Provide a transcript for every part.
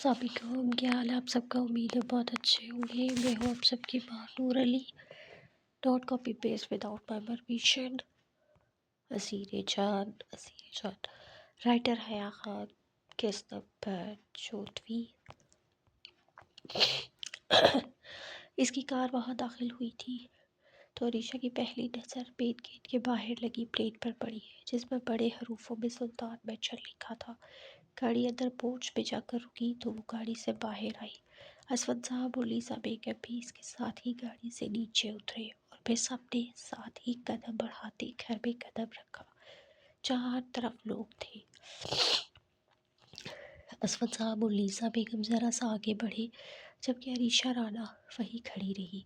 سابقوں کیا حال ہے آپ سب کا؟ امید ہے بہت اچھے ہوں گے۔ میں ہوں آپ سب کی ماں نور علی۔ ڈاٹ copy paste without my permission. Aseer Jaan writer حیا خان، کیس نمبر 14۔ اس کی کار وہاں داخل ہوئی تھی تو عریشہ کی پہلی نظر مین گیٹ کے باہر لگی پلیٹ پر پڑی جس میں بڑے حروفوں میں سلطان مینشن لکھا تھا۔ گاڑی اندر پورچ پہ جا کر رکی تو وہ گاڑی سے باہر آئی۔ اسود صاحب اور لیزا بیگم بھی اس کے ساتھ ہی گاڑی سے نیچے اترے اور پھر سب نے ساتھ ہی قدم بڑھاتے گھر میں قدم رکھا جہاں ہر طرف لوگ تھے۔ اسود صاحب اور لیزا بیگم ذرا سا آگے بڑھے جبکہ عریشہ رانا وہیں کھڑی رہی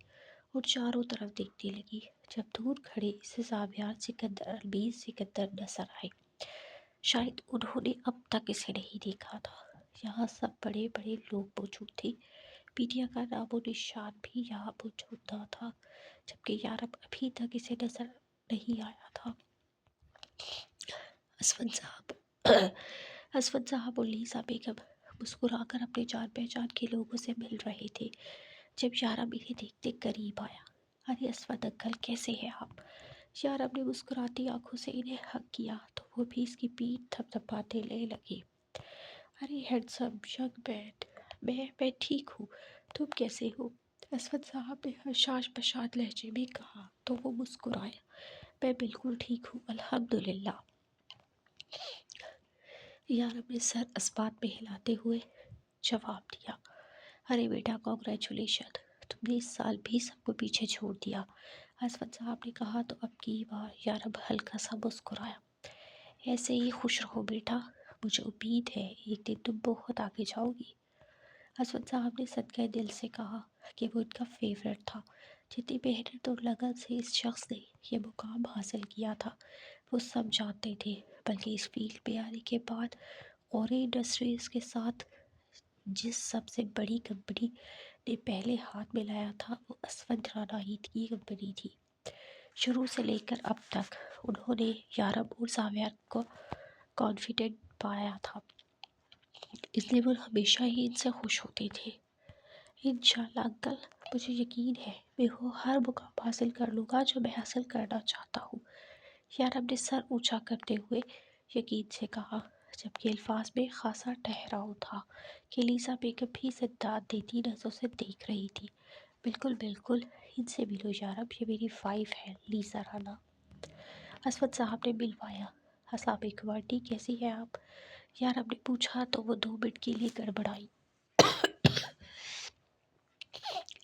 اور چاروں طرف دیکھنے لگی۔ جب دور کھڑے اسے زاویار سکندر المیز سکندر نظر آئے۔ شاید انہوں نے اب تک اسے نہیں دیکھا تھا۔ یہاں سب بڑے بڑے لوگ موجود تھے۔ میڈیا کا نام و نشان بھی یہاں موجود نہ تھا جبکہ یارب ابھی تک اسے نظر نہیں آیا تھا۔ اسود صاحب اور لیزا بیگم مسکرا کر اپنے جان پہچان کے لوگوں سے مل رہے تھے جب یارب انہیں دیکھتے قریب آیا۔ ارے اسود انکل، کیسے ہیں آپ؟ یارب نے مسکراتی آنکھوں سے انہیں ہگ کیا تو وہ بھی اس کی پیٹھ تھپتھپاتے لگے۔ ارے ہینڈسم ینگ مین، میں ٹھیک ہوں، تم کیسے ہو؟ اسود صاحب نے حشاش پشاد لہجے میں کہا تو وہ مسکرایا۔ میں بالکل ٹھیک ہوں الحمدللہ۔ یارب نے سر اسبات میں ہلاتے ہوئے جواب دیا۔ ارے بیٹا، کانگریچولیشن، تم نے اس سال بھی سب کو پیچھے چھوڑ دیا، اسود صاحب نے کہا تو اب کی بار یارب ہلکا سا مسکرایا۔ ایسے ہی خوش رہو بیٹا، مجھے امید ہے ایک دن تم بہت آگے جاؤ گی۔ اسود صاحب نے صدقہ دل سے کہا کہ وہ ان کا فیورٹ تھا۔ جتنی محنت اور لگن سے اس شخص نے یہ مقام حاصل کیا تھا وہ سب جانتے تھے، بلکہ اس فیلڈ پہ آنے کے بعد غوری انڈسٹریز کے ساتھ جس سب سے بڑی کمپنی نے پہلے ہاتھ ملایا تھا وہ اسود رانا ہی کی کمپنی تھی۔ شروع سے لے کر اب تک انہوں نے یارب اور زاویار کو کانفیڈنٹ پایا تھا، اس لیے وہ ہمیشہ ہی ان سے خوش ہوتے تھے۔ انشاءاللہ انکل، مجھے یقین ہے میں وہ ہر مقام حاصل کر لوں گا جو میں حاصل کرنا چاہتا ہوں، یارب نے سر اونچا کرتے ہوئے یقین سے کہا، جبکہ الفاظ میں خاصا ٹھہراؤ تھا کہ لیزا بیگم بھی زندان دیتی نظروں سے دیکھ رہی تھی۔ بالکل بالکل، ان سے ملو یارب، یہ میری وائف ہے لیزا رانا۔ اسود صاحب نے ملوایا۔ السلام علیکم آنٹی، کیسی ہیں آپ؟ یارب نے پوچھا تو وہ 2 منٹ کے لیے گڑبڑائی۔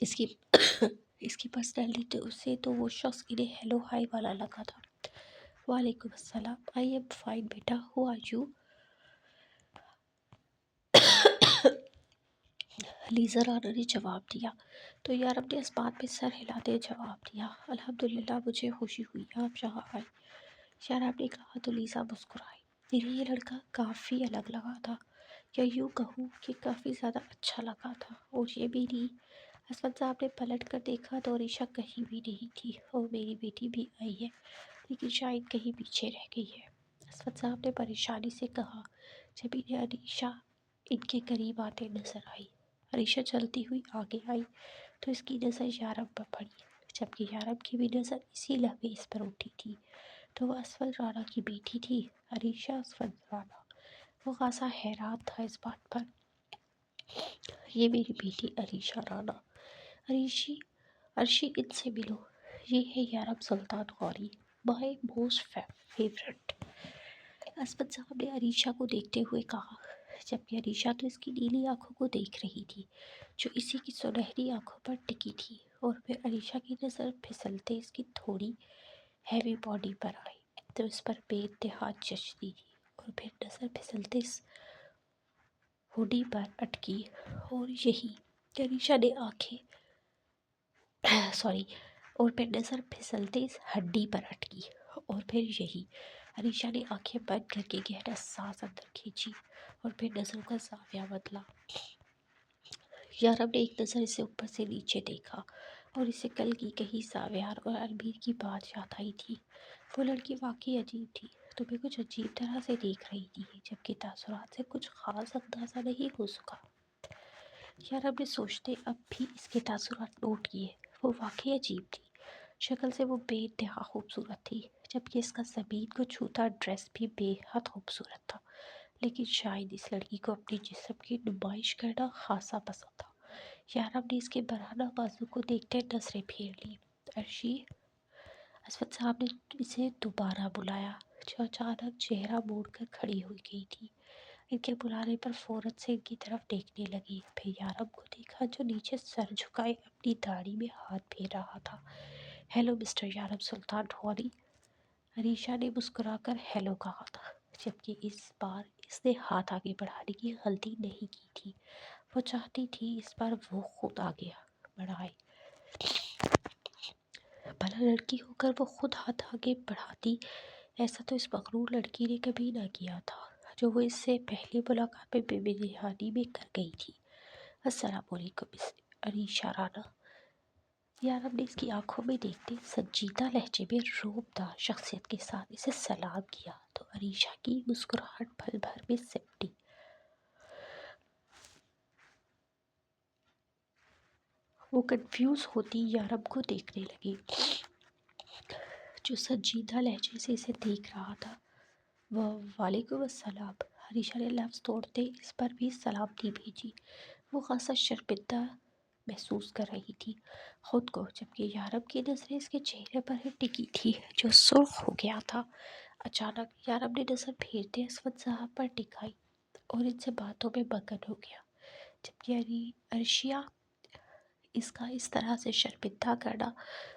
اس کی پرسنالٹی سے تو وہ شخص انہیں ہیلو ہائی والا لگا تھا۔ وعلیکم السلام، آئی ایم فائن بیٹا، how are you? Lisa Rana نے جواب دیا تو یارب نے اس بات میں سر ہلاتے جواب دیا، الحمدللہ، مجھے خوشی ہوئی آپ یہاں آئے۔ یارب نے کہا تو لیزا مسکرائی۔ انہیں یہ لڑکا کافی الگ لگا تھا، یا یوں کہوں کہ کافی زیادہ اچھا لگا تھا، اور یہ بھی نہیں۔ اسود صاحب نے پلٹ کر دیکھا تو عریشہ کہیں بھی نہیں تھی، اور میری بیٹی بھی آئی ہے لیکن شاید کہیں پیچھے رہ گئی ہے، اسود صاحب نے پریشانی سے کہا جب انہیں عریشہ ان کے قریب آتے نظر آئی۔ عریشہ چلتی ہوئی آگے آئی تو اس کی نظر یارب پر پڑی، جبکہ یارب کی بھی نظر اسی لمحے اس پر اٹھی تھی تو وہ اسود رانا کی بیٹی تھی، عریشہ اسود رانا۔ وہ خاصا حیران تھا اس بات پر۔ یہ میری بیٹی عریشہ رانا، عرشی ان سے ملو، یہ ہے یارب سلطان غوری، مائی موسٹ فیورٹ۔ اسود صاحب نے عریشہ کو دیکھتے ہوئے کہا، جبکہ عریشہ تو اس کی نیلی آنکھوں کو دیکھ رہی تھی جو اسی کی سنہری آنکھوں پر ٹکی تھی، اور پھر عریشہ کی نظر پھسلتے اس کی تھوڑی ہیوی باڈی پر آئی تو اس پر بے انتہا جچتی تھی، اور پھر نظر پھسلتے اس ہوڈی پر اٹکی، اور یہی عریشہ نے اور پھر نظر پھسلتے اس ہڈی پر اٹکی، اور پھر یہی عریشہ نے آنکھیں بند کر کے گہرا سانس اندر کھینچی اور پھر نظروں کا زاویہ بدلا۔ یارب نے ایک نظر اسے اوپر سے نیچے دیکھا اور اسے کل کی کہیں زاویار اور المیر کی بات یاد آئی تھی۔ وہ لڑکی واقعی عجیب تھی، تمہیں کچھ عجیب طرح سے دیکھ رہی تھی، جبکہ تاثرات سے کچھ خاص اندازہ نہیں ہو سکا۔ یارب نے سوچتے اب بھی اس کے تاثرات نوٹ کیے۔ وہ واقعی عجیب تھی، شکل سے وہ بے انتہا خوبصورت تھی، جبکہ اس کا زمین کو چھوتا ڈریس بھی بے حد خوبصورت تھا، لیکن شاید اس لڑکی کو اپنے جسم کی نمائش کرنا خاصا پسند تھا۔ یارب نے اس کے برہنہ بازو کو دیکھتے نظریں پھیر لی۔ عرشی، اسود صاحب نے اسے دوبارہ بلایا، جو اچانک چہرہ موڑ کر کھڑی ہوئی گئی تھی۔ ان کے بلانے پر فوراً سے ان کی طرف دیکھنے لگی، پھر یارب کو دیکھا جو نیچے سر جھکائے اپنی داڑھی میں ہاتھ پھیر رہا تھا۔ ہیلو مسٹر یارب سلطان ہوری، عریشہ نے مسکرا کر ہیلو کہا تھا، جبکہ اس بار اس نے ہاتھ آگے بڑھانے کی غلطی نہیں کی تھی۔ وہ چاہتی تھی اس بار وہ خود آگے بڑھائے، بھلا لڑکی ہو کر وہ خود ہاتھ آگے بڑھاتی، ایسا تو اس مغرور لڑکی نے کبھی نہ کیا تھا، جو وہ اس سے پہلی ملاقات میں بے دہانی میں کر گئی تھی۔ السلام علیکم عریشہ رانا، یارب نے اس کی آنکھوں میں دیکھتے سنجیدہ لہجے میں رعبدار شخصیت کے ساتھ اسے سلام کیا تو عریشہ کی مسکراہٹ پل بھر میں سمٹی۔ وہ کنفیوز ہوتی یارب کو دیکھنے لگی، جو سنجیدہ لہجے سے اسے دیکھ رہا تھا۔ وعلیکم السلام، عریشہ نے لفظ توڑتے اس پر بھی سلامتی بھیجی۔ وہ خاصا شرمندہ محسوس کر رہی تھی خود کو، جبکہ یارب کی نظریں اس کے چہرے پر ہی ٹکی تھی جو سرخ ہو گیا تھا۔ اچانک یارب نے نظر پھیرتے اسود صاحب پر ٹکائی اور ان سے باتوں میں مگن ہو گیا، جبکہ عرشیہ اس کا اس طرح سے شرمندہ کرنا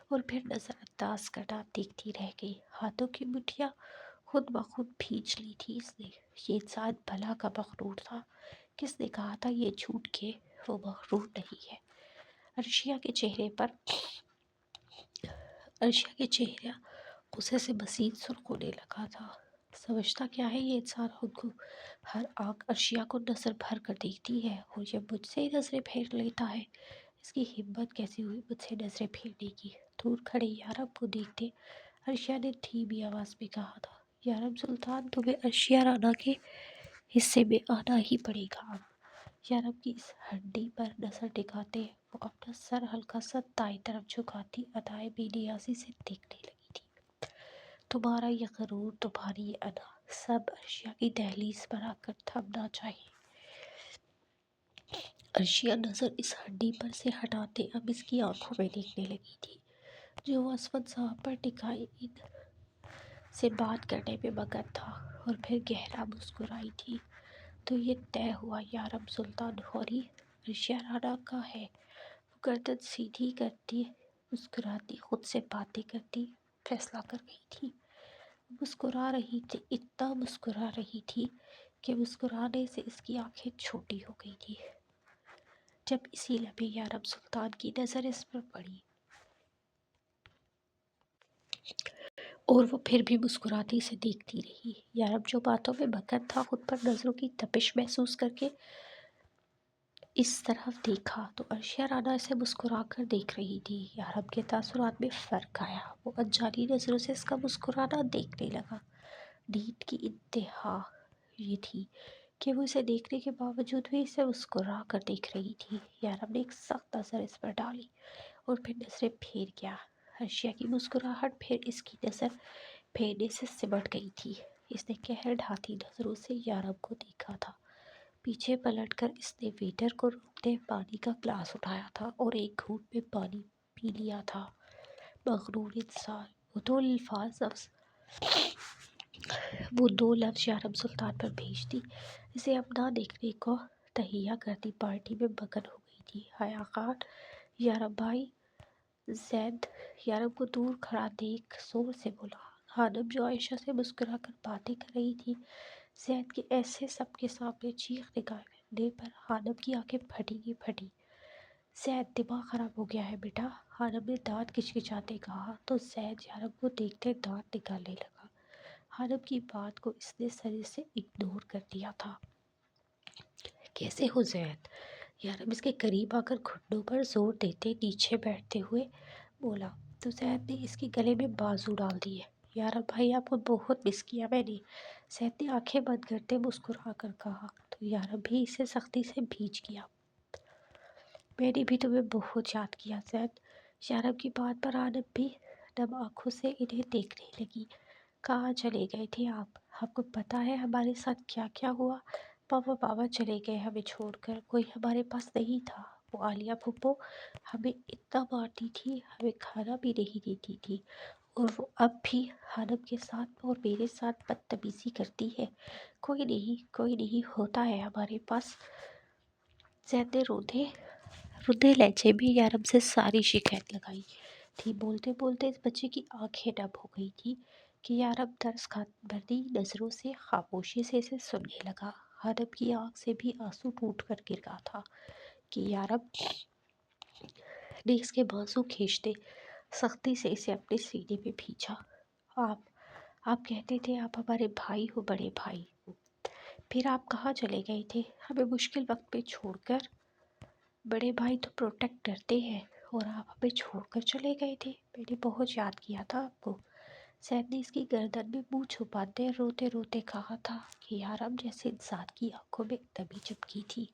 اور پھر نظر انداز کرنا دیکھتی رہ گئی۔ ہاتھوں کی مٹھیاں خود بخود بھینچ لی تھی اس نے۔ یہ انسان بھلا کا مغرور تھا، کس نے کہا تھا یہ جھوٹ کہ وہ مغرور نہیں ہے؟ عرشیہ کے چہرہ غصے سے مزید سرخ ہونے لگا تھا۔ سمجھتا کیا ہے یہ انسان خود کو؟ ہر آنکھ عرشیہ کو نظر بھر کر دیکھتی ہے اور یہ مجھ سے نظریں پھیر لیتا ہے۔ اس کی ہمت کیسے ہوئی مجھ سے نظریں پھیرنے کی؟ دور کھڑے یارب کو دیکھتے عرشیہ نے دھیمی آواز میں کہا تھا، یارب سلطان، تمہیں عرشیہ رانا کے حصے میں آنا ہی پڑے گا اب۔ یارب کی اس ہڈی پر نظر ٹکاتے وہ اپنا سر ہلکا سا دائیں طرف جھکاتی ادائے بے نیازی سے دیکھنے لگی تھی۔ تمہارا یہ غرور، تمہاری یہ انا، سب عرشیہ کی دہلیز پر آ کر تھمنا چاہیے۔ عرشیہ نظر اس ہڈی پر سے ہٹاتے اب اس کی آنکھوں میں دیکھنے لگی تھی، جو وہ اسود صاحب پر ٹکائے ان سے بات کرنے میں مگن تھا، اور پھر گہرا مسکرائی تھی۔ تو یہ طے ہوا یارب سلطان ہوری، عرشیہ رانا کا ہے؟ وہ گردن سیدھی کرتی مسکراتی خود سے باتیں کرتی فیصلہ کر گئی تھی۔ مسکرا رہی تھی، اتنا مسکرا رہی تھی کہ مسکرانے سے اس کی آنکھیں چھوٹی ہو گئی تھی، جب اسی لمحے یارب سلطان کی نظر اس پر پڑی اور وہ پھر بھی مسکراتی سے دیکھتی رہی۔ یارب جو باتوں میں مگن تھا خود پر نظروں کی تپش محسوس کر کے اس طرف دیکھا تو عرشیہ رانا اسے مسکرا کر دیکھ رہی تھی۔ یارب کے تاثرات میں فرق آیا، وہ انجانی نظروں سے اس کا مسکرانا دیکھنے لگا۔ نیند کی انتہا یہ تھی کہ وہ اسے دیکھنے کے باوجود بھی اسے مسکرا کر دیکھ رہی تھی۔ یارب نے ایک سخت نظر اس پر ڈالی اور پھر نظریں پھیر گیا۔ عرشیہ کی مسکراہٹ پھر اس کی نظر پھیرنے سے سمٹ گئی تھی۔ اس نے قہر ڈھاتی نظروں سے یارب کو دیکھا تھا۔ پیچھے پلٹ کر اس نے ویٹر کو روکتے پانی کا گلاس اٹھایا تھا اور ایک گھونٹ میں پانی پی لیا تھا۔ مغرور انسان، وہ دو لفظ یارب سلطان پر بھیجتی اسے اب نہ دیکھنے کو تہیا کرتی پارٹی میں مگن ہو گئی تھی۔ حیا خان، یارب بھائی۔ زید یارب کو دور کھڑا دیکھ زور سے بولا۔ خانم جو عائشہ سے مسکرا کر باتیں کر رہی تھی، زید کے ایسے سب کے سامنے چیخ نکالنے پر خانم کی آنکھیں پھٹی کی پھٹی۔ زید، دماغ خراب ہو گیا ہے بیٹا، خانم نے دانت کچکچاتے کہا تو زید یارب کو دیکھتے دانت نکالنے لگا۔ خانم کی بات کو اس نے سرے سے اگنور کر دیا تھا۔ کیسے ہو زید؟ یارب اس کے قریب آ کر گھٹنوں پر زور دیتے نیچے بیٹھتے ہوئے بولا تو زید نے اس کے گلے میں بازو ڈال دیے۔ یارب بھائی، آپ کو بہت مس کیا میں نے، زید نے آنکھیں بند کرتے مسکرا کر کہا تو یارب بھی اسے سختی سے بھیج گیا۔ میں نے بھی تمہیں بہت یاد کیا زید۔ یارب کی بات پر آنب بھی نم آنکھوں سے انہیں دیکھنے لگی۔ کہاں چلے گئے تھے آپ کو پتہ ہے ہمارے ساتھ کیا کیا ہوا؟ بابا چلے گئے ہمیں چھوڑ کر، کوئی ہمارے پاس نہیں تھا۔ وہ عالیہ پھپھو ہمیں اتنا مارتی تھی، ہمیں کھانا بھی نہیں دیتی تھی، اور وہ اب بھی آنب کے ساتھ اور میرے ساتھ بدتمیزی کرتی ہے۔ کوئی نہیں ہوتا ہے ہمارے پاس۔ زید نے روندے لہجے میں یارب سے ساری شکایت لگائی تھی۔ بولتے بولتے اس بچے کی آنکھیں نم ہو گئی تھی کہ یارب ترس بھری نظروں سے خاموشی سے اسے سننے لگا۔ آنب کی آنکھ سے بھی آنسو ٹوٹ کر گر رہا تھا کہ یارب نے اس کے بازو کھینچتے سختی سے اسے اپنے سینے میں بھینچا۔ آپ کہتے تھے آپ ہمارے بھائی ہو، بڑے بھائی ہو، پھر آپ کہاں چلے گئے تھے ہمیں مشکل وقت پہ چھوڑ کر؟ بڑے بھائی تو پروٹیکٹ کرتے ہیں، اور آپ ہمیں چھوڑ کر چلے گئے تھے۔ میں نے بہت یاد کیا تھا آپ کو۔ زید نے اس کی گردن میں منہ چھپاتے روتے روتے کہا تھا کہ یارب جیسے انسان کی آنکھوں میں نمی چپکی تھی۔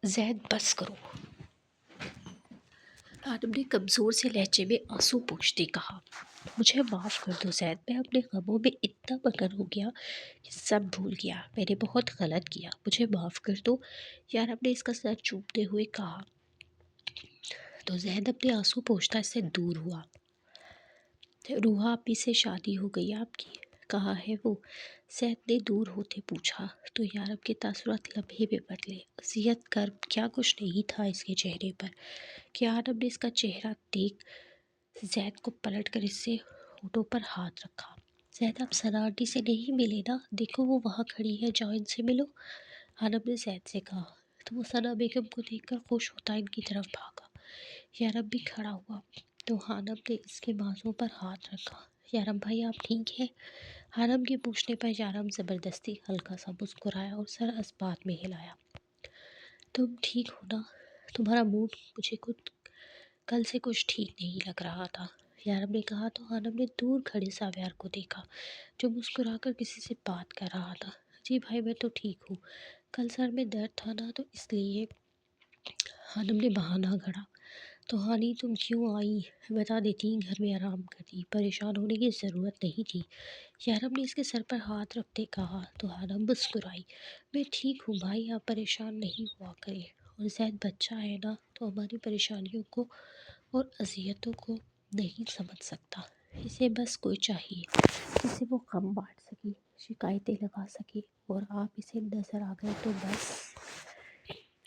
زید بس کرو، آنب نے کمزور سے لہجے میں آنسو پوچھتے کہا۔ مجھے معاف کر دو زید، میں اپنے غموں میں اتنا مگن ہو گیا کہ سب بھول گیا۔ میں نے بہت غلط کیا، مجھے معاف کر دو، یارب نے اس کا سر چومتے ہوئے کہا۔ تو زید اپنے آنسو پوچھتا اس سے دور ہوا۔ روحا آپی سے شادی ہو گئی آپ کی؟ کہاں ہے وہ؟ زید نے دور ہوتے پوچھا تو یارب کے تاثرات لمحے میں بدلے۔ اذیت کرب کیا کچھ نہیں تھا اس کے چہرے پر کہ آنب نے اس کا چہرہ دیکھ زید کو پلٹ کر اس سے ہونٹوں پر ہاتھ رکھا۔ زید آپ ثنا آنٹی سے نہیں ملے نا؟ دیکھو وہ وہاں کھڑی ہے، جاؤ ان سے ملو، آنب نے زید سے کہا۔ تو وہ ثنا بیگم کو دیکھ کر خوش ہوتا ان کی طرف بھاگا۔ یارب بھی کھڑا ہوا تو آنب نے اس کے بازو پر ہاتھ رکھا۔ یارب بھائی آپ ٹھیک ہیں؟ آنب کے پوچھنے پر یارب زبردستی ہلکا سا مسکرایا اور سر اسبات میں ہلایا۔ تم ٹھیک ہو نا؟ تمہارا موڈ مجھے کل سے کچھ ٹھیک نہیں لگ رہا تھا، یارب نے کہا تو آنب نے دور کھڑے ساویار کو دیکھا جو مسکرا کر کسی سے بات کر رہا تھا۔ جی بھائی میں تو ٹھیک ہوں، کل سر میں درد تھا نا تو اس لیے، آنب نے بہانہ گھڑا۔ تو ہانی تم کیوں آئی؟ بتا دیتی گھر میں آرام کرتی، پریشان ہونے کی ضرورت نہیں تھی، یارب نے اس کے سر پر ہاتھ رکھتے کہا تو آنب مسکرائی۔ میں ٹھیک ہوں بھائی، آپ پریشان نہیں ہوا کریں، اور زید بچہ ہے نا تو ہماری پریشانیوں کو اور اذیتوں کو نہیں سمجھ سکتا، اسے بس کوئی چاہیے جس سے وہ غم بانٹ سکے، شکایتیں لگا سکے، اور آپ اسے نظر آ گئے تو بس،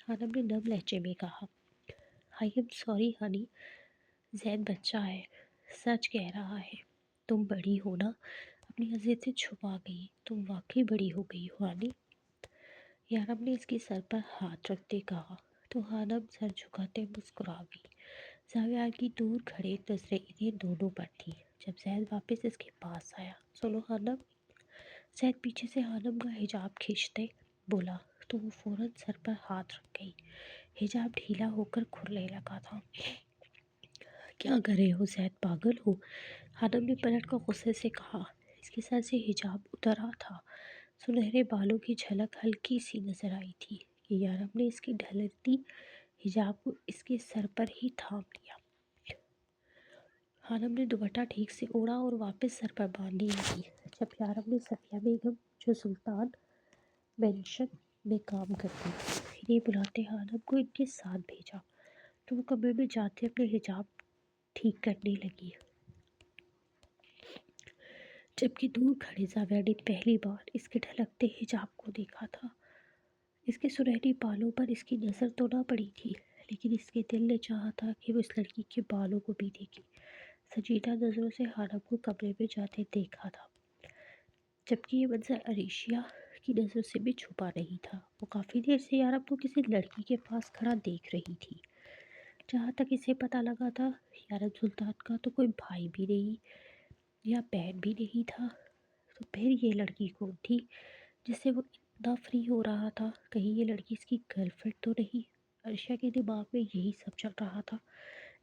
آنب نے نرم لہجے میں کہا۔ آئی ایم سوری ہنی، زید بچہ ہے، سچ کہہ رہا ہے، تم بڑی ہو نا، اپنی اذیتیں چھپا گئی، تم واقعی بڑی ہو گئی ہو ہنی، یارب نے اس کے سر پر ہاتھ رکھتے کہا تو آنب سر جھکاتے مسکرا گئی۔ زاویہ کی دور کھڑے نظریں انہیں دونوں پر تھیں جب زید واپس اس کے پاس آیا۔ سنو آنب، زید پیچھے سے آنب کا حجاب کھینچتے بولا تو وہ فوراً سر پر ہاتھ رکھ گئی۔ حجاب ڈھیلا ہو کر کھلنے لگا تھا۔ کیا کر رہے ہو زید، پاگل ہو؟ آنب نے پلٹ کر غصے سے کہا۔ اس کے سر سے حجاب اترا تھا، سنہرے بالوں کی جھلک ہلکی سی نظر آئی تھی کہ یارب نے اس کی ڈھلتی حجاب کو اس کے سر پر ہی تھام لیا۔ آنب نے دوپٹہ ٹھیک سے اوڑھا اور واپس سر پر باندھنے لگی جب یارب نے صفیہ بیگم جو سلطان مینشن میں کام کرتی انہیں بلاتے آنب کو ان کے ساتھ بھیجا تو وہ کمرے میں جاتے اپنے حجاب ٹھیک کرنے لگی، جبکہ دور کھڑے زاویہ نے پہلی بار اس کے ڈھلکتے حجاب کو دیکھا تھا۔ اس کے سنہری بالوں پر اس کی نظر تو نہ پڑی تھی، لیکن اس کے دل نے چاہا تھا کہ وہ اس لڑکی کے بالوں کو بھی دیکھے۔ سنجیدہ نظروں سے آنب کو کمرے میں جاتے دیکھا تھا، جبکہ یہ منظر عریشہ کی نظروں سے بھی چھپا نہیں تھا۔ وہ کافی دیر سے یارب کو کسی لڑکی کے پاس کھڑا دیکھ رہی تھی۔ جہاں تک اسے پتہ لگا تھا یارب سلطان کا تو کوئی بھائی بھی نہیں یا بہن بھی نہیں تھا، تو پھر یہ لڑکی کون تھی جس سے وہ اتنا فری ہو رہا تھا؟ کہیں یہ لڑکی اس کی گرل فرینڈ تو نہیں؟ عرشا کے دماغ میں یہی سب چل رہا تھا۔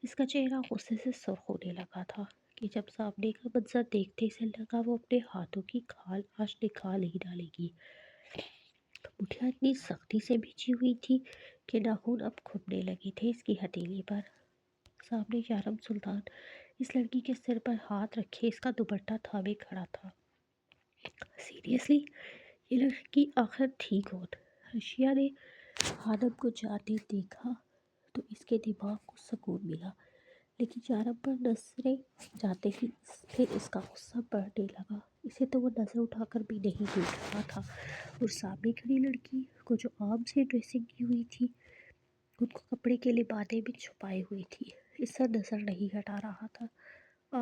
اس کا چہرہ غصے سے سرخ ہونے لگا تھا کہ جب سامنے کا منظر دیکھتے اسے لگا وہ اپنے ہاتھوں کی کھال آج نکال ہی ڈالے گی۔ مٹھیاں اتنی سختی سے بھیجی ہوئی تھی کہ ناخن اب کھبنے لگے تھے اس کی ہتھیلی پر۔ سامنے یارم سلطان اس لڑکی کے سر پر ہاتھ رکھے اس کا دوپٹہ تھامے کھڑا تھا۔ سیریسلی یہ لڑکی آخر ٹھیک ہو؟ ارشیا نے خانم کو جاتے دیکھا تو اس کے دماغ کو سکون ملا، لیکن یارم پر نظریں جاتے ہی پھر اس کا غصہ بڑھنے لگا۔ اسے تو وہ نظر اٹھا کر بھی نہیں دیکھ رہا تھا، اور سامنے کھڑی لڑکی کو جو عام سے ڈریسنگ کی ہوئی تھی، ان کو کپڑے کے لبادے میں چھپائے ہوئی تھی، اس سے نظر نہیں ہٹا رہا تھا۔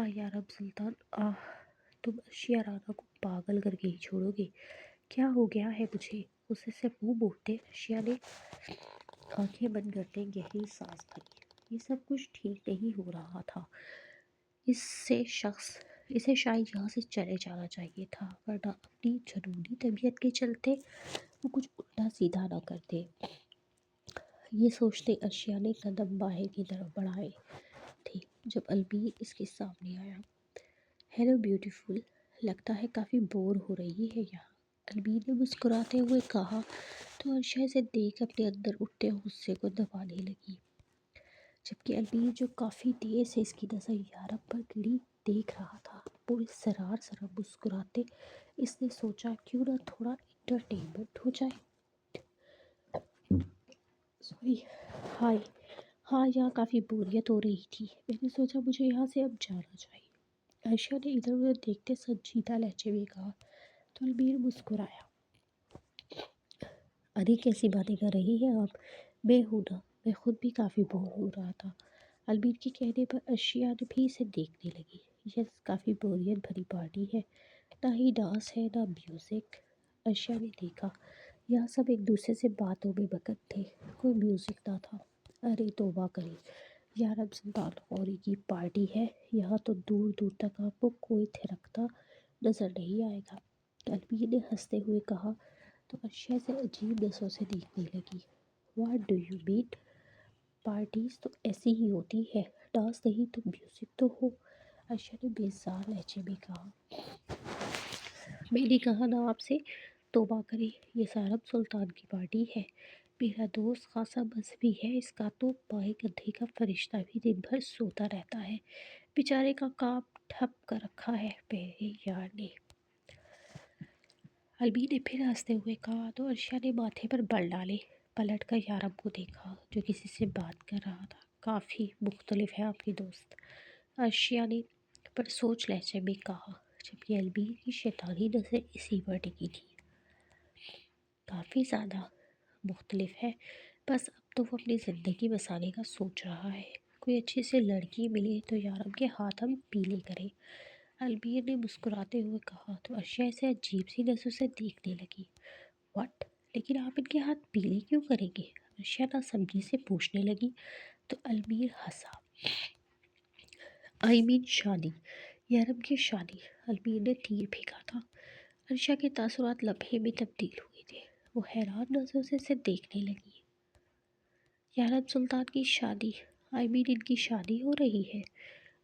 یارم سلطان تم ارشیا رانا کو پاگل کر کے ہی چھوڑو گے؟ کیا ہو گیا ہے مجھے؟ غصے سے منہ موڑتے ارشیا نے آنکھیں بند کرتے گہری سانس بھری۔ یہ سب کچھ ٹھیک نہیں ہو رہا تھا، اسے شاید یہاں سے چلے جانا چاہیے تھا، ورنہ اپنی جنونی طبیعت کے چلتے وہ کچھ الٹا سیدھا نہ کرتے۔ یہ سوچتے ارشیا نے قدم باہر کی طرف بڑھائے تھے جب البیر اس کے سامنے آیا۔ ہیلو بیوٹیفل، لگتا ہے کافی بور ہو رہی ہے یہاں، البیر نے مسکراتے ہوئے کہا تو ارشیا اسے دیکھ اپنے اندر اٹھتے غصے کو دبانے لگی، جبکہ البیر جو کافی دیر سے اس کی نظر یارم پر گڑی دیکھ رہا تھا، وہ اصرار سرا مسکراتے اس نے سوچا کیوں نہ تھوڑا انٹرٹینمنٹ ہو جائے۔ ہاں یہاں کافی بوریت ہو رہی تھی، میں نے سوچا مجھے یہاں سے اب جانا چاہیے، عائشہ نے ادھر ادھر دیکھتے سنجیدہ لہجے میں کہا تو البیر مسکرایا۔ ارے کیسی باتیں کر رہی ہیں آپ؟ میں ہوں نا، میں خود بھی کافی بور ہو رہا تھا۔ البیر کے کہنے پر ارشیا بھی اسے دیکھنے لگی۔ یہ کافی بوریت بھری پارٹی ہے، نہ ہی ڈانس ہے نہ میوزک۔ ارشیا نے دیکھا یہاں سب ایک دوسرے سے باتوں میں مگن تھے، کوئی میوزک نہ تھا۔ ارے توبہ کرے، یارم سلطان غوری کی پارٹی ہے، یہاں تو دور دور تک آپ کو کوئی تھرکتا نظر نہیں آئے گا، البیر نے ہنستے ہوئے کہا تو ارشیا سے عجیب نظروں سے دیکھنے لگی۔ What do you main? Parties تو ایسی ہی ہوتی ہے، ڈانس نہیں تو میوزک تو ہو، ارشیا نے بیزار لہجے میں کہا۔ میں نے کہا نا آپ سے، توبہ کرے، یہ یارم سلطان کی پارٹی ہے، میرا دوست خاصا مذہبی ہے، اس کا تو بائیں کندھے کا فرشتہ بھی دن بھر سوتا رہتا ہے، بیچارے کا کام ٹھپ کر رکھا ہے میرے یار نے۔ البیر نے پھر ہنستے ہوئے کہا تو ارشیا نے ماتھے پر بل ڈالے پلٹ کر یارم کو دیکھا جو کسی سے بات کر رہا تھا۔ کافی مختلف ہے آپ کی دوست، ارشیا نے پر سوچ لہجے میں کہا، جبکہ البیر کی شیطانی نظر اسی پر ٹکی تھی۔ کافی زیادہ مختلف ہے، بس اب تو وہ اپنی زندگی بسانے کا سوچ رہا ہے، کوئی اچھی سی لڑکی ملے تو یارم کے ہاتھ ہم پیلے کریں، البیر نے مسکراتے ہوئے کہا تو ارشیا اسے عجیب سی نظر سے دیکھنے لگی۔ واٹ؟ لیکن آپ ان کے ہاتھ پیلے کیوں کریں گے؟ ارشیا نہ سمجھی سے پوچھنے لگی تو البیر ہنسا۔ آئی مین شادی، یارم کی شادی، البیر نے تیر پھینکا تھا۔ ارشیا کے تاثرات لمحے میں تبدیل ہوئے تھے، وہ حیران نظروں سے اسے دیکھنے لگی۔ یارم سلطان کی شادی؟ آئی مین ان کی شادی ہو رہی ہے؟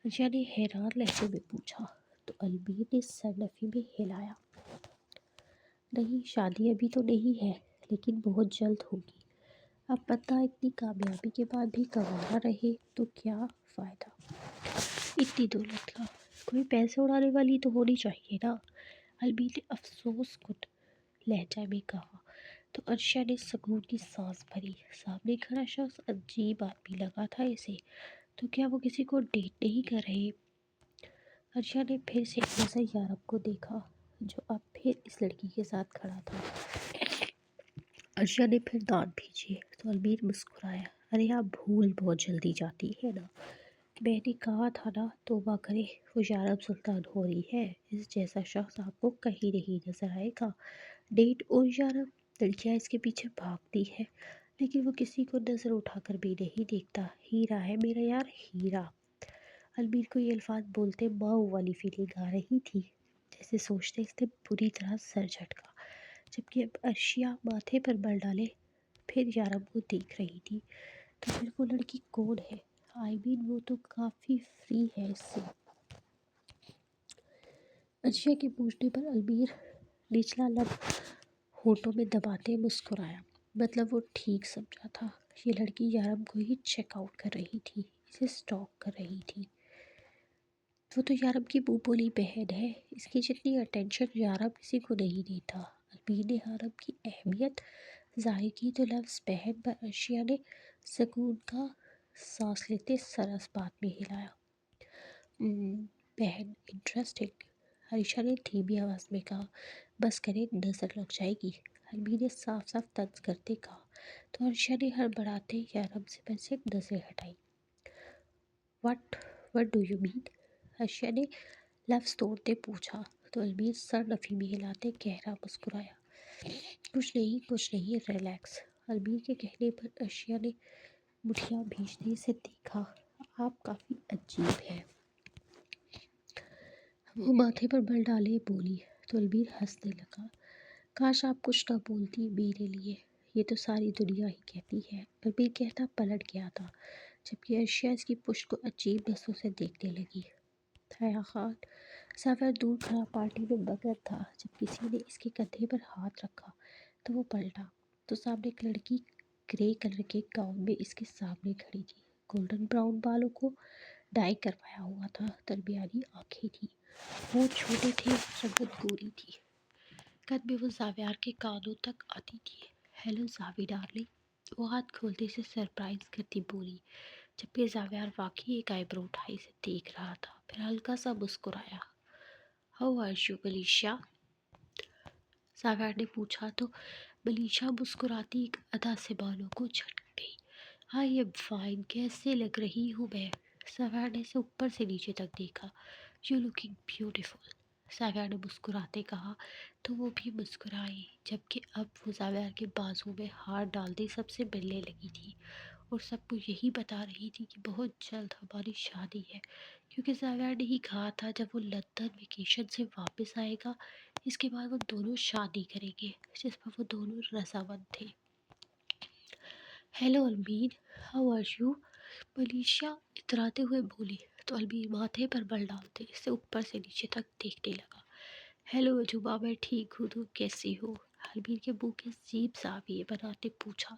ارشیا نے حیران لہجے میں پوچھا تو البیر نے سر نفی میں ہلایا۔ نہیں، شادی ابھی تو نہیں ہے، لیکن بہت جلد ہوگی۔ اب بندہ اتنی کامیابی کے بعد بھی کنوارا رہے تو کیا فائدہ؟ اتنی دولت کا، کوئی پیسے اڑانے والی تو ہونی چاہیے نا، البیر نے افسوس کن لہجہ میں کہا تو ارشیا نے سکون کی سانس بھری۔ سامنے کھڑا شخص عجیب آدمی لگا تھا اسے، تو کیا وہ کسی کو ڈیٹ نہیں کر رہے؟ ارشیا نے پھر سے ایک نظر یارم کو دیکھا جو اب پھر اس لڑکی کے ساتھ کھڑا تھا۔ ارشیا نے پھر دانت بھینچے تو البیر مسکرایا۔ ارے آپ بھول بہت جلدی جاتی ہے نا، میں نے کہا تھا نا توبہ کرے، وہ یارم سلطان ہو رہی ہے، اس جیسا شخص آپ کو کہیں نہیں نظر آئے گا۔ ڈیٹ اور یارم، لڑکیاں اس کے پیچھے بھاگتی ہے لیکن وہ کسی کو نظر اٹھا کر بھی نہیں دیکھتا، ہیرا ہے میرا یار، ہیرا۔ البیر کو یہ الفاظ بولتے ماؤ والی فیلنگ آ رہی تھی، جیسے سوچتے اس نے بری طرح سر جھٹکا، جبکہ اب ارشیا ماتھے پر بل ڈالے پھر یارم کو دیکھ رہی تھی۔ تو پھر وہ لڑکی کون ہے؟ آئی مین وہ تو کافی فری ہے اس سے۔ ارشیا کے پوچھنے پر البیر نچلا لب ہونٹوں میں دباتے مسکرایا۔ مطلب وہ ٹھیک سمجھا تھا، یہ لڑکی یارم کو ہی چیک آؤٹ کر رہی تھی، اسے سٹاک کر رہی تھی۔ وہ تو یارم کی منہ بولی بہن ہے، اس کی جتنی اٹینشن یارم کسی کو نہیں دیتا۔ امیر نے یارم کی اہمیت ظاہر کی تو لفظ بہن پر عرشیہ نے سکون کا سانس لیتے سر اس بات میں ہلایا۔ بہن انٹرسٹنگ، عائشہ نے دھیمی آواز میں کہا۔ بس کرے، نظر لگ جائے گی، امیر نے صاف صاف طنز کرتے کہا تو عائشہ نے ہڑبڑاتے یارم سے نظریں ہٹائی۔ What do you mean? Ayesha نے لفظ توڑتے پوچھا تو امیر سر نفی میں ہلاتے گہرا مسکرایا۔ کچھ نہیں، ریلیکس۔ امیر کے کہنے پر عائشہ نے مٹھیاں بھیجتے اسے دیکھا۔ آپ کافی عجیب ہیں۔ وہ ماتھے پر بل ڈالے بولی تو امیر ہنسنے لگا۔ کاش آپ کچھ نہ بولتی میرے لیے، یہ تو ساری دنیا ہی کہتی ہے۔ امیر کہتا پلٹ گیا تھا جبکہ عائشہ اس کی پشت کو عجیب نظروں سے دیکھنے لگی۔ حیا خان، سفر دور کھڑا پارٹی میں مگن تھا۔ جب کسی نے اس کے کندھے پر ہاتھ رکھا تو وہ پلٹا تو سامنے ایک لڑکی گرے کلر کے گاؤن میں اس کے سامنے کھڑی تھی۔ گولڈن براؤن بالوں کو ڈائی کروایا ہوا تھا، درمیانی آنکھیں تھی، ہونٹ چھوٹے تھے، رنگت گوری تھی، قد میں وہ زاویار کے کانوں تک آتی تھی۔ ہیلو زاوی ڈارلنگ، وہ ہاتھ کھولتے سے سرپرائز کرتی بولی، جبکہ زاویار واقعی ایک آئی برو اٹھائی سے دیکھ رہا تھا، پھر ہلکا سا مسکرایا۔ How are you Malisha? Zaviyar نے پوچھا تو ملیشا مسکراتی ایک ادا سے بالوں کو جھٹک گئی۔ آئی ایم فائن، کیسے لگ رہی ہوں میں؟ زاویار نے اسے اوپر سے نیچے تک دیکھا۔ یو لکنگ بیوٹیفل، زاویار نے مسکراتے کہا تو وہ بھی مسکرائی، جبکہ اب وہ زاویار کے بازو میں ہاتھ ڈالتے سب سے ملنے لگی تھی اور سب کو یہی بتا رہی تھی کہ بہت جلد ہماری شادی ہے، کیونکہ زاویار نے ہی کہا تھا جب وہ لندن ویکیشن سے واپس آئے گا اس کے بعد وہ دونوں شادی کریں گے، جس پر وہ دونوں رضامند تھے۔ Hello Amir, how are you? Malisha اتراتے ہوئے بولی تو امیر ماتھے پر بل ڈالتے اسے اوپر سے نیچے تک دیکھنے لگا۔ ہیلو عجوبہ، میں ٹھیک ہوں، تم کیسی ہو؟ امیر کے منہ کے عجیب زاویے بناتے پوچھا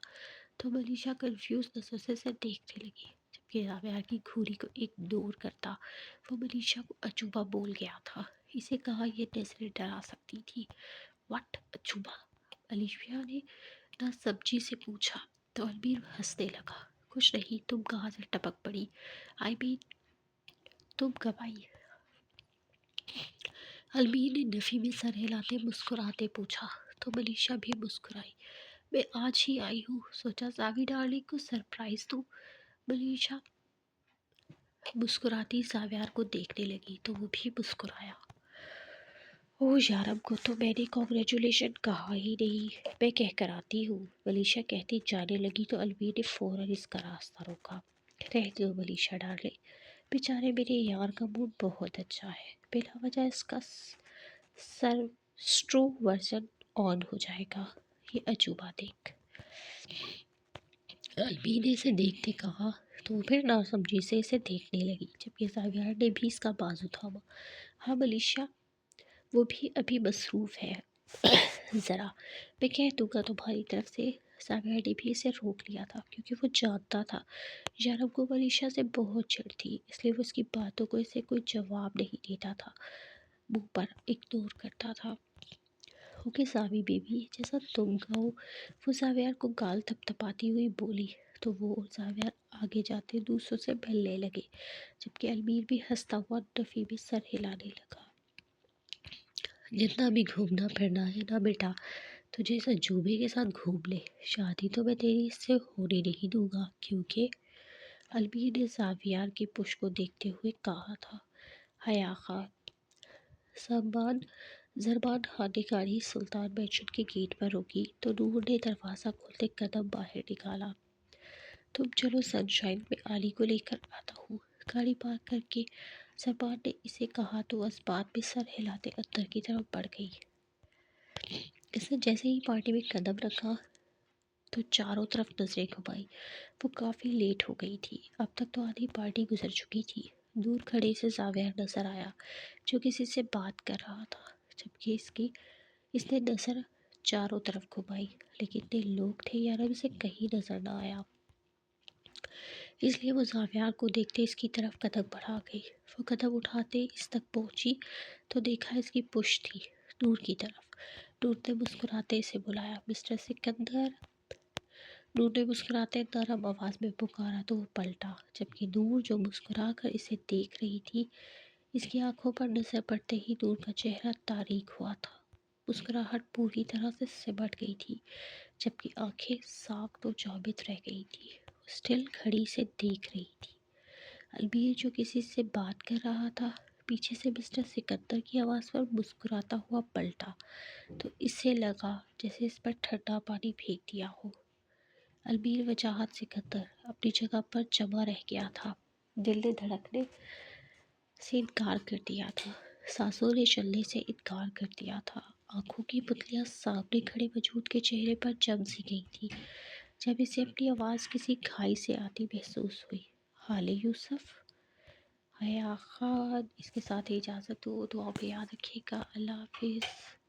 تو ملیشا کنفیوز نظر سے اسے دیکھنے لگی، جبکہ زاویار کی گھوری کو اگنور کرتا وہ ملیشا کو عجوبہ بول گیا تھا۔ اسے کہا یہ نظریں ڈرا سکتی تھی۔ وٹ عجوبہ؟ ملیشا نے نہ سمجھی سے پوچھا تو امیر ہنسنے لگا۔ کچھ نہیں، تم کہاں سے ٹپک پڑی؟ آئی مین تم کب آئی؟ امیر نے نفی میں سر ہلاتے مسکراتے پوچھا تو ملیشا بھی مسکرائی۔ میں آج ہی آئی ہوں، سوچا زاوی ڈارلنگ کو سرپرائز دوں۔ ملیشا مسکراتی زاویار کو دیکھنے لگی تو وہ بھی مسکرایا۔ اوہ یارم کو تو میں نے کانگریچولیشن کہا ہی نہیں، میں کہہ کر آتی ہوں، ملیشا کہتی جانے لگی تو امیر نے فوراً اس کا راستہ روکا۔ رہ دو ملیشا ڈارلنگ، بیچارے میرے یار کا موڈ بہت اچھا ہے، بلا وجہ اس کا سٹرو ورژن آن ہو جائے گا، یہ عجوبہ دیکھ۔ امیر نے اسے دیکھتے کہا تو پھر ناسمجھی سے اسے دیکھنے لگی، جبکہ زاویار نے بھی اس کا بازو تھاما۔ ہاں ملیشا، وہ بھی ابھی مصروف ہے، ذرا میں کہہ دوں گا تمہاری طرف سے۔ زاویار نے بھی اسے روک لیا تھا کیونکہ وہ جانتا تھا یارم کو ملیشا سے بہت چڑ تھی، اس لیے وہ اس کی باتوں کو اسے کوئی جواب نہیں دیتا تھا، منہ پر اگنور کرتا تھا۔ اوکے زاوی بیبی، جیسا تم کہو، وہ زاویار کو گال تھپتھپاتی ہوئی بولی تو وہ اور زاویار آگے جاتے دوسروں سے ملنے لگے، جبکہ امیر بھی ہنستا ہوا نفی میں سر ہلانے لگا۔ جتنا بھی گھومنا پھرنا ہے نا بیٹا، تجھے اس عجوبے کے ساتھ گھوم لے، شادی تو میں تیری اس سے ہونے نہیں دوں گا، کیونکہ امیر نے زاویار کی پشت کو دیکھتے ہوئے کہا تھا۔ حیا خان، زربان خان نے گاڑی سلطان مینشن کے گیٹ پر روکی تو نور نے دروازہ کھولتے قدم باہر نکالا۔ تم چلو سن شائن، میں علی کو لے کر آتا ہوں۔ گاڑی پارک کر کے زربان نے اسے کہا تو اس بات میں سر ہلاتے اندر کی طرف بڑھ گئی۔ اس نے جیسے ہی پارٹی میں قدم رکھا تو چاروں طرف نظریں گھمائی، وہ کافی لیٹ ہو گئی تھی، اب تک تو آدھی پارٹی گزر چکی تھی۔ دور کھڑے سے زاویار نظر آیا جو کسی سے بات کر رہا تھا، جبکہ اس نے نظر چاروں طرف گھمائی، لیکن اتنے لوگ تھے یارب اسے کہیں نظر نہ آیا، اس لیے وہ زاویار کو دیکھتے اس کی طرف قدم بڑھا گئی۔ وہ قدم اٹھاتے اس تک پہنچی تو دیکھا اس کی پشت تھی نور کی طرف۔ نور نے مسکراتے اسے بلایا، مسٹر سکندر۔ نور نے مسکراتے نرم آواز میں پکارا تو وہ پلٹا، جبکہ نور جو مسکرا کر اسے دیکھ رہی تھی، اس کی آنکھوں پر نظر پڑتے ہی نور کا چہرہ تاریک ہوا تھا۔ مسکراہٹ پوری طرح سے سمٹ گئی تھی، جبکہ آنکھیں صاف و جامد رہ گئی تھی۔ وہ اسٹل گھڑی سے دیکھ رہی تھی۔ البیر جو کسی سے بات کر رہا تھا، پیچھے سے مسٹر سکندر کی آواز پر مسکراتا ہوا پلٹا تو اسے لگا جیسے اس پر ٹھنڈا پانی پھینک دیا ہو۔ البیر وجاہت سکندر اپنی جگہ پر جمع رہ گیا تھا، دل نے دھڑکنے سے انکار کر دیا تھا، سانسوں نے چلنے سے انکار کر دیا تھا، آنکھوں کی پتلیاں سامنے کھڑے وجود کے چہرے پر جم سی گئی تھی جب اسے اپنی آواز کسی کھائی سے آتی محسوس ہوئی۔ حال یوسف ہے آقا، اس کے ساتھ اجازت دو، دعا میں یاد رکھیے گا، اللہ حافظ۔